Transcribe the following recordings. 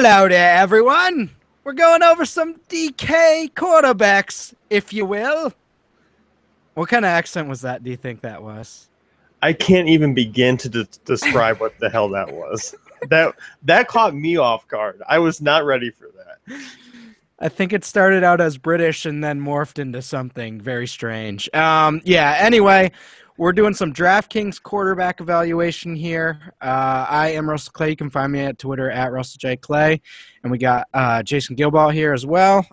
Hello there, everyone. We're going over some DK quarterbacks, if you will. What kind of accent was that? Do you think that was? I can't even begin to describe what the hell that was. That caught me off guard. I was not ready for that. I think it started out as British and then morphed into something very strange. Anyway, we're doing some DraftKings quarterback evaluation here. I am Russell Clay. You can find me at Twitter at Russell J. Clay. And we got Jason Gilball here as well.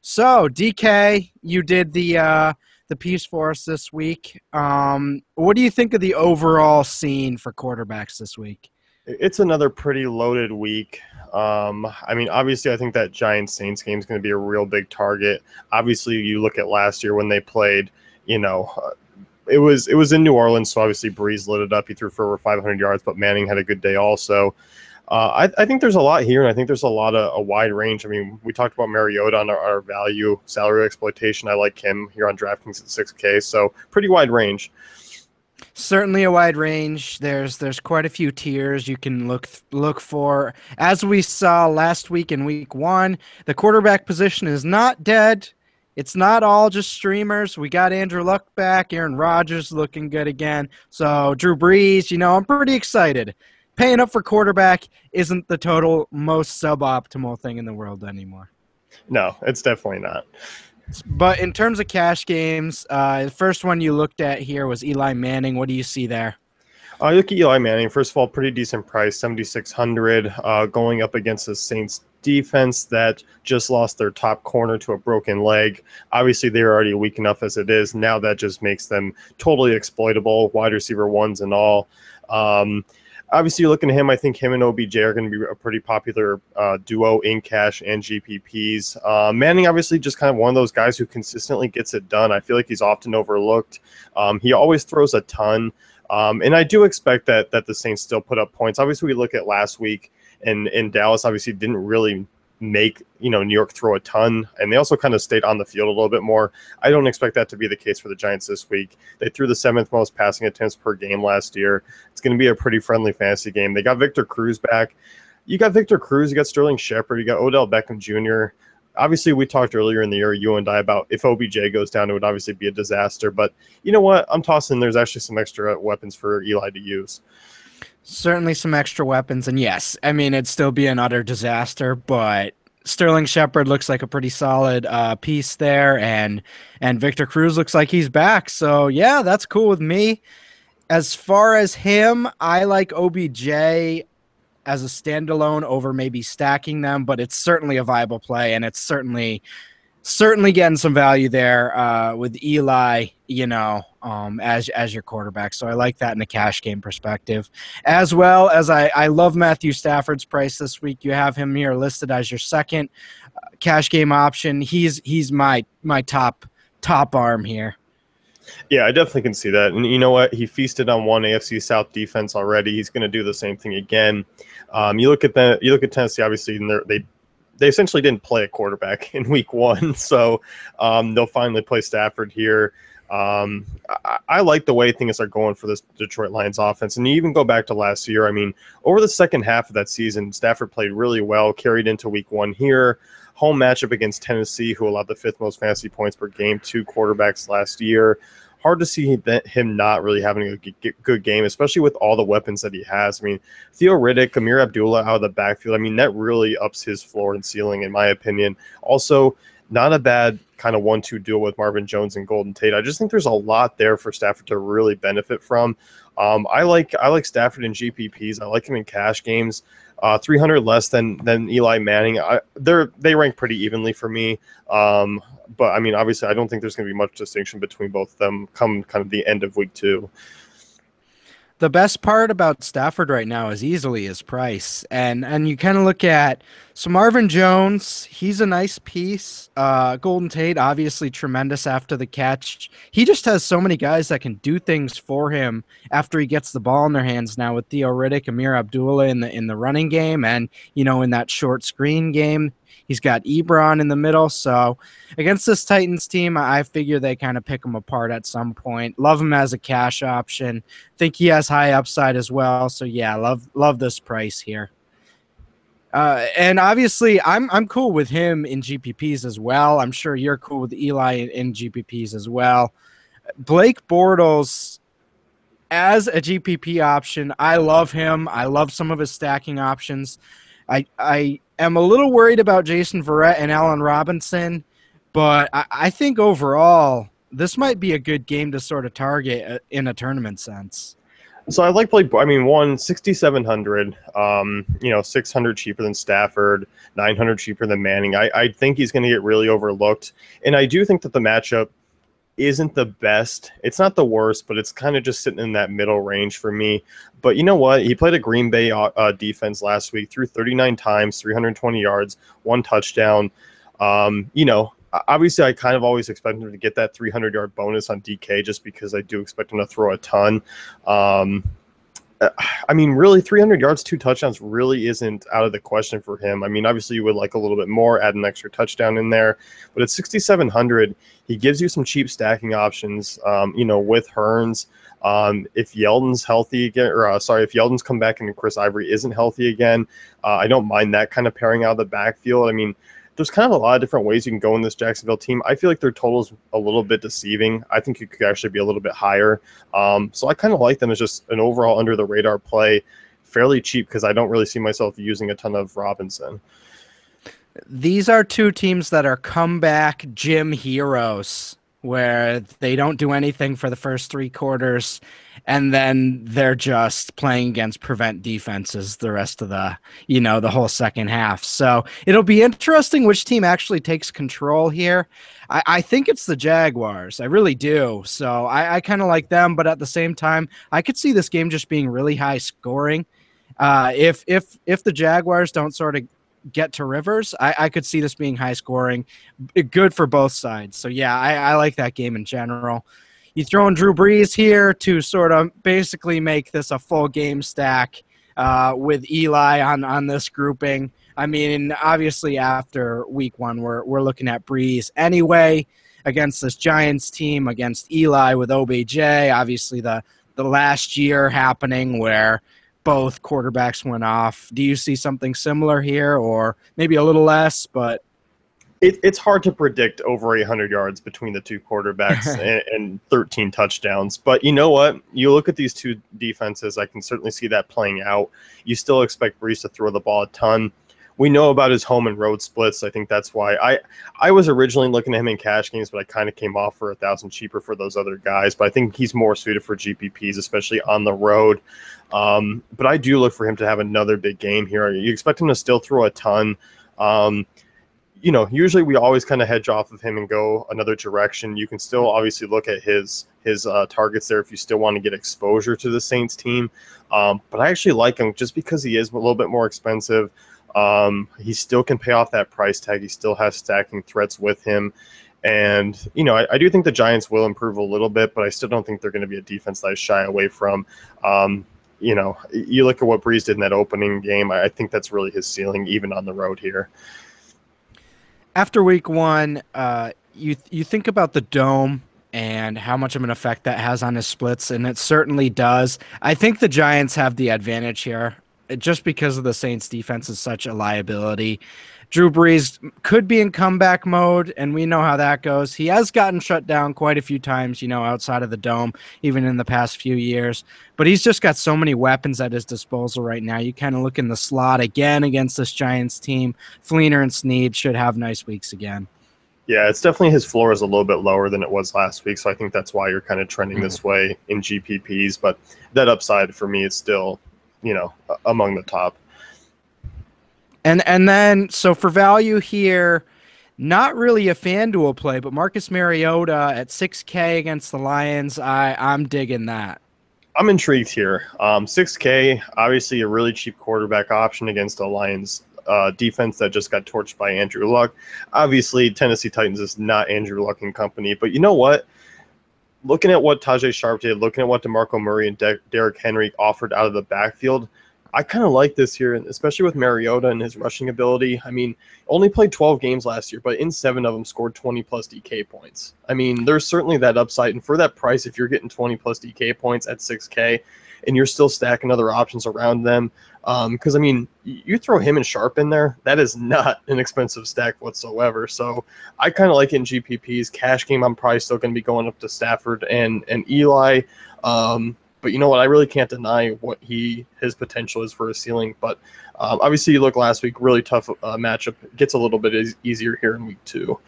So, DK, you did the piece for us this week. What do you think of the overall scene for quarterbacks this week? It's another pretty loaded week. Obviously, I think that Giants-Saints game is going to be a real big target. Obviously, you look at last year when they played, it was in New Orleans, so obviously Breeze lit it up. He threw for over 500 yards, but Manning had a good day also. I think there's a lot here, and I think there's a wide range. I mean, we talked about Mariota on our value salary exploitation. I like him here on DraftKings at 6K, so pretty wide range. Certainly a wide range. There's quite a few tiers you can look for. As we saw last week in week 1, the quarterback position is not dead. It's not all just streamers. We got Andrew Luck back. Aaron Rodgers looking good again. So Drew Brees, I'm pretty excited. Paying up for quarterback isn't the total most suboptimal thing in the world anymore. No, it's definitely not. But in terms of cash games, the first one you looked at here was Eli Manning. What do you see there? You look at Eli Manning. First of all, pretty decent price, 7,600, going up against the Saints defense that just lost their top corner to a broken leg. Obviously, they're already weak enough as it is. Now that just makes them totally exploitable, wide receiver ones and all. Obviously, looking at him, I think him and OBJ are going to be a pretty popular duo in cash and GPPs. Manning, obviously, just kind of one of those guys who consistently gets it done. I feel like he's often overlooked. He always throws a ton. And I do expect that the Saints still put up points. Obviously, we look at last week, and Dallas obviously didn't really make New York throw a ton, and they also kind of stayed on the field a little bit more. I don't expect that to be the case for the Giants this week. They threw the 7th most passing attempts per game last year. It's going to be a pretty friendly fantasy game. They got Victor Cruz back. You got Victor Cruz, you got Sterling Shepard, you got Odell Beckham Jr. Obviously, we talked earlier in the year, you and I, about if OBJ goes down, it would obviously be a disaster. But you know what? I'm tossing there's actually some extra weapons for Eli to use. Certainly some extra weapons, and yes, I mean, it'd still be an utter disaster, but Sterling Shepard looks like a pretty solid piece there, and Victor Cruz looks like he's back. So, yeah, that's cool with me. As far as him, I like OBJ as a standalone over maybe stacking them, but it's certainly a viable play, and it's certainly getting some value there with Eli, as your quarterback. So I like that in a cash game perspective. As well as I love Matthew Stafford's price this week. You have him here listed as your second cash game option. He's my top arm here. Yeah, I definitely can see that. And you know what? He feasted on one AFC South defense already. He's going to do the same thing again. You look at Tennessee, obviously, and they essentially didn't play a quarterback in week 1, so they'll finally play Stafford here. I like the way things are going for this Detroit Lions offense. And you even go back to last year. I mean, over the second half of that season, Stafford played really well, carried into week 1 here. Home matchup against Tennessee, who allowed the 5th most fantasy points per game to quarterbacks last year. Hard to see him not really having a good game, especially with all the weapons that he has. I mean, Theo Riddick, Amir Abdullah out of the backfield. I mean, that really ups his floor and ceiling, in my opinion. Also, not a bad kind of 1-2 duel with Marvin Jones and Golden Tate. I just think there's a lot there for Stafford to really benefit from. I like Stafford in GPPs. I like him in cash games. 300 less than Eli Manning. They rank pretty evenly for me. But I mean, obviously, I don't think there's going to be much distinction between both of them come kind of the end of week 2. The best part about Stafford right now is easily his price. And you kind of look at Marvin Jones, he's a nice piece. Golden Tate, obviously tremendous after the catch. He just has so many guys that can do things for him after he gets the ball in their hands now with Theo Riddick, Amir Abdullah in the running game, and in that short screen game. He's got Ebron in the middle. So against this Titans team, I figure they kind of pick him apart at some point. Love him as a cash option. Think he has high upside as well. So, yeah, love this price here. And obviously, I'm cool with him in GPPs as well. I'm sure you're cool with Eli in GPPs as well. Blake Bortles as a GPP option, I love him. I love some of his stacking options. I am a little worried about Jason Verrett and Allen Robinson, but I think overall this might be a good game to sort of target in a tournament sense. So I like Blake. I mean, 6,700. 600 cheaper than Stafford, 900 cheaper than Manning. I think he's going to get really overlooked, and I do think that the matchup isn't the best. It's not the worst, but it's kind of just sitting in that middle range for me. But you know what? He played a Green Bay defense last week, threw 39 times, 320 yards, 1 touchdown. Obviously, I kind of always expect him to get that 300-yard bonus on DK just because I do expect him to throw a ton. I mean, really, 300 yards, 2 touchdowns really isn't out of the question for him. I mean, obviously, you would like a little bit more, add an extra touchdown in there. But at 6,700, he gives you some cheap stacking options, with Hearns. If Yeldon's healthy again, if Yeldon's come back and Chris Ivory isn't healthy again, I don't mind that kind of pairing out of the backfield. I mean, there's kind of a lot of different ways you can go in this Jacksonville team. I feel like their total's a little bit deceiving. I think it could actually be a little bit higher. So I kind of like them as just an overall under the radar play, fairly cheap because I don't really see myself using a ton of Robinson. These are two teams that are comeback gym heroes where they don't do anything for the first 3 quarters and then they're just playing against prevent defenses the rest of the whole second half. So it'll be interesting which team actually takes control here. I think it's the Jaguars. I really do. So I kind of like them, but at the same time, I could see this game just being really high scoring. If the Jaguars don't sort of get to Rivers, I could see this being high scoring, good for both sides. So yeah, I like that game in general. You throw in Drew Brees here to sort of basically make this a full game stack with Eli on this grouping. I mean, obviously after week 1, we're looking at Brees anyway against this Giants team, against Eli with OBJ. Obviously the last year happening where both quarterbacks went off. Do you see something similar here, or maybe a little less? But it's hard to predict over 800 yards between the two quarterbacks and 13 touchdowns. But you know what? You look at these two defenses, I can certainly see that playing out. You still expect Brees to throw the ball a ton. We know about his home and road splits. I think that's why I was originally looking at him in cash games, but I kind of came off for 1,000 cheaper for those other guys. But I think he's more suited for GPPs, especially on the road. But I do look for him to have another big game here. You expect him to still throw a ton. Usually we always kind of hedge off of him and go another direction. You can still obviously look at his targets there if you still want to get exposure to the Saints team. But I actually like him just because he is a little bit more expensive. He still can pay off that price tag. He still has stacking threats with him. And, I do think the Giants will improve a little bit, but I still don't think they're going to be a defense that I shy away from. You look at what Brees did in that opening game. I think that's really his ceiling, even on the road here. After week 1, you think about the dome and how much of an effect that has on his splits, and it certainly does. I think the Giants have the advantage here just because of the Saints defense is such a liability. Drew Brees could be in comeback mode, and we know how that goes. He has gotten shut down quite a few times, outside of the dome, even in the past few years. But he's just got so many weapons at his disposal right now. You kind of look in the slot again against this Giants team. Fleener and Snead should have nice weeks again. Yeah, it's definitely his floor is a little bit lower than it was last week, so I think that's why you're kind of trending this way in GPPs. But that upside for me is still, among the top. And then, so for value here, not really a FanDuel play, but Marcus Mariota at 6K against the Lions, I'm digging that. I'm intrigued here. 6K, obviously a really cheap quarterback option against the Lions defense that just got torched by Andrew Luck. Obviously, Tennessee Titans is not Andrew Luck and company, but you know what? Looking at what Tajay Sharp did, looking at what DeMarco Murray and Derrick Henry offered out of the backfield, I kind of like this here, especially with Mariota and his rushing ability. I mean, only played 12 games last year, but in 7 of them scored 20-plus DK points. I mean, there's certainly that upside. And for that price, if you're getting 20-plus DK points at 6K, and you're still stacking other options around them. Because I mean, you throw him and Sharp in there, that is not an expensive stack whatsoever. So I kind of like it in GPPs. Cash game, I'm probably still going to be going up to Stafford and Eli. But you know what? I really can't deny what his potential is for a ceiling. But obviously, you look last week, really tough matchup. It gets a little bit easier here in week 2.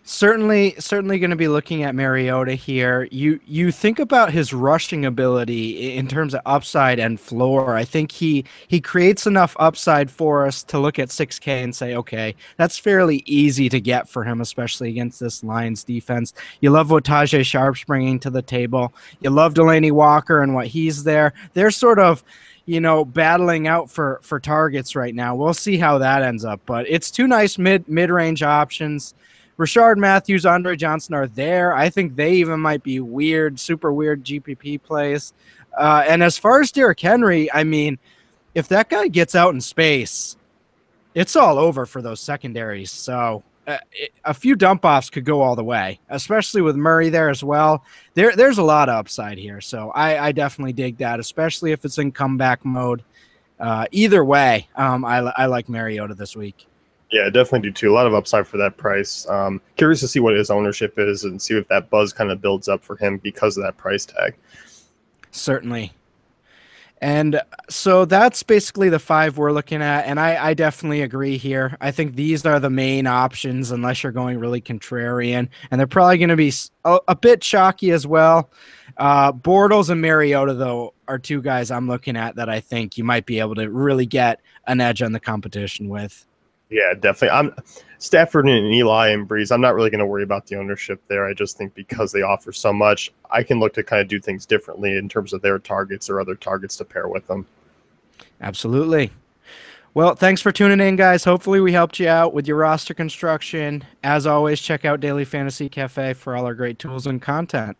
Certainly going to be looking at Mariota here. You think about his rushing ability in terms of upside and floor. I think he creates enough upside for us to look at 6K and say, okay, that's fairly easy to get for him, especially against this Lions defense. You love what Tajay Sharp's bringing to the table. You love Delaney Walker and what he's there. They're sort of battling out for targets right now. We'll see how that ends up, but it's two nice mid-range options. Rashard Matthews, Andre Johnson are there. I think they even might be super weird GPP plays. And as far as Derrick Henry, I mean, if that guy gets out in space, it's all over for those secondaries. So a few dump offs could go all the way, especially with Murray there as well. There's a lot of upside here. So I definitely dig that, especially if it's in comeback mode. Either way, I like Mariota this week. Yeah, definitely do too. A lot of upside for that price. Curious to see what his ownership is and see if that buzz kind of builds up for him because of that price tag. Certainly. And so that's basically the 5 we're looking at. And I definitely agree here. I think these are the main options unless you're going really contrarian. And they're probably going to be a bit chalky as well. Bortles and Mariota, though, are 2 guys I'm looking at that I think you might be able to really get an edge on the competition with. Yeah, definitely. I'm Stafford and Eli and Breeze. I'm not really going to worry about the ownership there. I just think because they offer so much, I can look to kind of do things differently in terms of their targets or other targets to pair with them. Absolutely. Well, thanks for tuning in, guys. Hopefully we helped you out with your roster construction. As always, check out Daily Fantasy Cafe for all our great tools and content.